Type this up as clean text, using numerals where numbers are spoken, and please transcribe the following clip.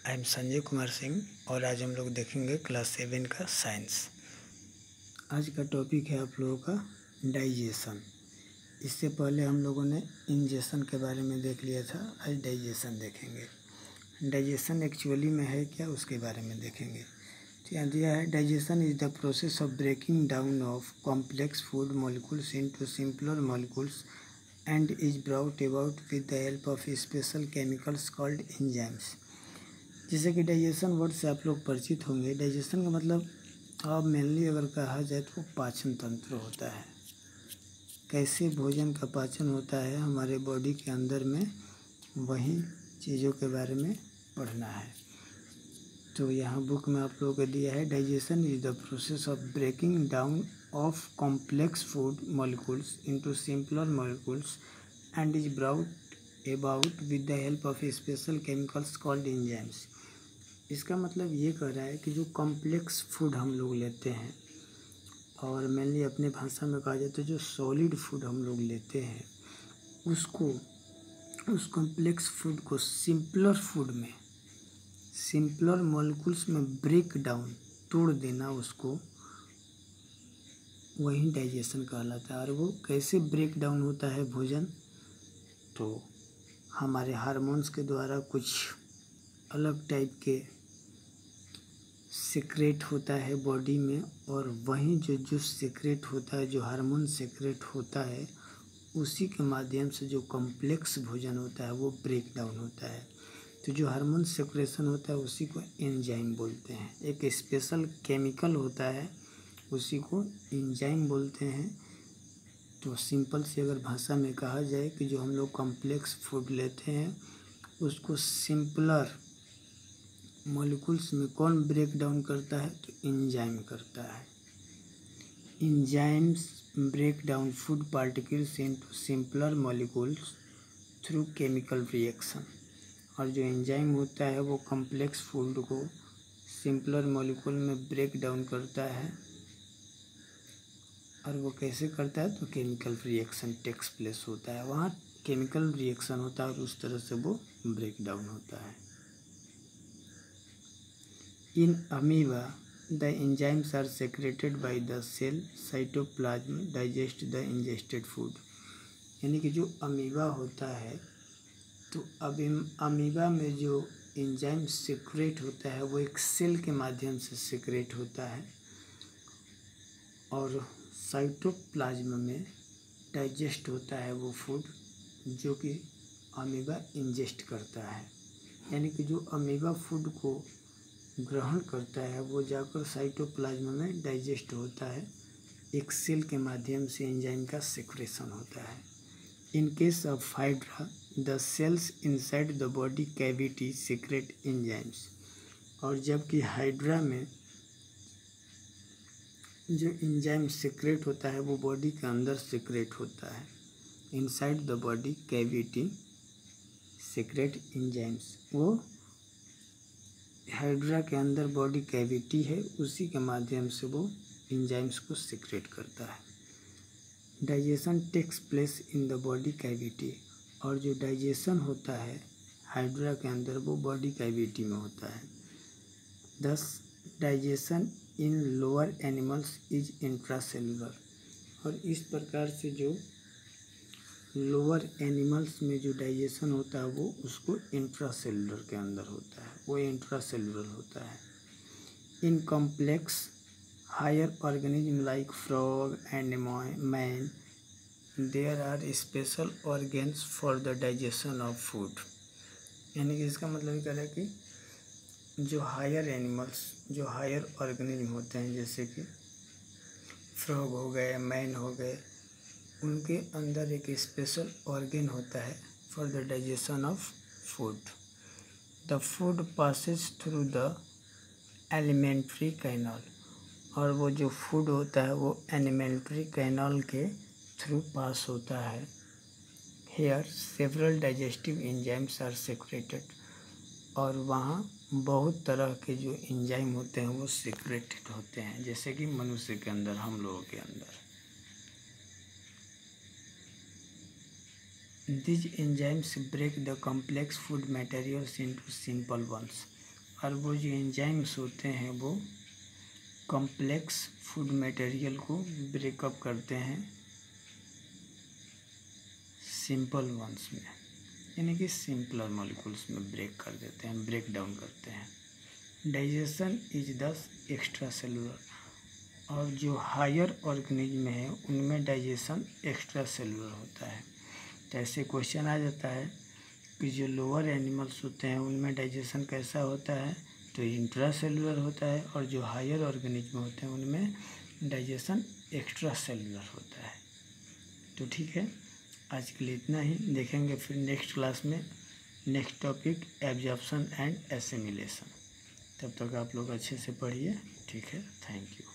I am Sanjay Kumar Singh और आज हम लोग देखेंगे क्लास 7 का साइंस। आज का टॉपिक है आप लोगों का डाइजेशन। इससे पहले हम लोगों ने इंजेशन के बारे में देख लिया था, आज डाइजेशन देखेंगे। डाइजेशन एक्चुअली में है क्या, उसके बारे में देखेंगे। तो यहाँ दिया है, digestion is the process of breaking down of complex food molecules into simpler molecules and is brought about with the help of special chemicals called enzymes। जैसे कि डाइजेशन वर्ड से आप लोग परिचित होंगे। डाइजेशन का मतलब अब मेनली अगर कहा जाए तो पाचन तंत्र होता है। कैसे भोजन का पाचन होता है हमारे बॉडी के अंदर में, वही चीज़ों के बारे में पढ़ना है। तो यहाँ बुक में आप लोगों को दिया है, digestion is the process of breaking down of complex food molecules into simpler molecules and is brought about with the help of special chemicals called enzymes। इसका मतलब ये कह रहा है कि जो कॉम्प्लेक्स फूड हम लोग लेते हैं, और मेनली अपने भाषा में कहा जाए तो जो सॉलिड फूड हम लोग लेते हैं, उसको उस कॉम्प्लेक्स फूड को सिंपलर फूड में, सिंपलर मॉलिक्यूल्स में ब्रेक डाउन, तोड़ देना, उसको वही डाइजेशन कहलाता है। और वो कैसे ब्रेक डाउन होता है भोजन, तो हमारे हार्मोन्स के द्वारा कुछ अलग टाइप के सीक्रेट होता है बॉडी में, और वहीं जो सीक्रेट होता है, जो हार्मोन सीक्रेट होता है, उसी के माध्यम से जो कॉम्प्लेक्स भोजन होता है वो ब्रेक डाउन होता है। तो जो हार्मोन सेक्रेशन होता है उसी को एंजाइम बोलते हैं। एक स्पेशल केमिकल होता है, उसी को एंजाइम बोलते हैं। तो सिंपल से अगर भाषा में कहा जाए कि जो हम लोग कॉम्प्लेक्स फूड लेते हैं उसको सिंपलर मॉलिक्यूल्स में कौन ब्रेक डाउन करता है, तो एंजाइम करता है। Enzymes break down food particles into simpler molecules through chemical reaction. और जो एंजाइम होता है वो कॉम्प्लेक्स फूड को सिंपलर मॉलिक्यूल में ब्रेक डाउन करता है। और वो कैसे करता है, तो केमिकल रिएक्शन टेक्स प्लेस होता है, वहाँ केमिकल रिएक्शन होता है और उस तरह से वो ब्रेक डाउन होता है। In amoeba the enzymes are secreted by the cell cytoplasm digest the ingested food. यानी कि जो अमीबा होता है, तो अब अमीबा में जो एंजाइम सेक्रेट होता है वो एक सेल के माध्यम से सेक्रेट होता है, और साइटोप्लाज्म में डाइजेस्ट होता है वो फूड जो कि अमीबा इंजेस्ट करता है। यानी कि जो अमीबा फूड को ग्रहण करता है वो जाकर साइटोप्लाज्म में डाइजेस्ट होता है, एक सेल के माध्यम से एंजाइम का सेक्रेशन होता है। In case of hydra the cells inside the body cavity secrete enzymes. और जबकि हाइड्रा में जो एंजाइम सीक्रेट होता है वो बॉडी के अंदर सीक्रेट होता है। Inside the body cavity secrete enzymes, वो हाइड्रा के अंदर बॉडी कैविटी है, उसी के माध्यम से वो एंजाइम्स को सीक्रेट करता है। Digestion takes place in the body cavity. और जो डाइजेशन होता है हाइड्रा के अंदर वो बॉडी कैविटी में होता है। दस digestion in lower animals is intracellular. और इस प्रकार से जो लोअर एनिमल्स में जो डाइजेशन होता है वो उसको इंट्रासेलुलर के अंदर होता है, वो इंट्रासेलुलर होता है। In complex higher organism like frog and man there are special organs for the digestion of food. यानी कि इसका मतलब ये कह रहा है कि जो हायर एनिमल्स, जो हायर ऑर्गेनिज्म होते हैं, जैसे कि फ्रॉग हो गए, मैन हो गए, उनके अंदर एक स्पेशल ऑर्गेन होता है for the digestion of food. The food passes through the alimentary canal. और वो जो फूड होता है वो एलिमेंट्री कैनाल के थ्रू पास होता है। Here several digestive enzymes are secreted. और वहाँ बहुत तरह के जो एंजाइम होते हैं वो सेक्रेटेड होते हैं, जैसे कि मनुष्य के अंदर, हम लोगों के अंदर। These enzymes break the complex food materials into simple ones। और वो जो एंजाइम्स होते हैं वो कॉम्प्लेक्स फूड मटेरियल को ब्रेकअप करते हैं सिंपल वंस में, यानी कि सिंपलर मॉलिक्यूल्स में ब्रेक कर देते हैं, ब्रेक डाउन करते हैं। डाइजेशन इज दस एक्स्ट्रा सेलुलर, और जो हायर ऑर्गेनिज्म है उनमें डाइजेशन एक्स्ट्रा सेलुलर होता है। तो ऐसे क्वेश्चन आ जाता है कि जो लोअर एनिमल्स होते हैं उनमें डाइजेशन कैसा होता है, तो इंट्रा सेलुलर होता है, और जो हायर ऑर्गेनिज्म होते हैं उनमें डाइजेशन एक्स्ट्रा सेलुलर होता है। तो ठीक है, आज के लिए इतना ही। देखेंगे फिर नेक्स्ट क्लास में next topic absorption and assimilation. तब तक आप लोग अच्छे से पढ़िए। ठीक है, थैंक यू।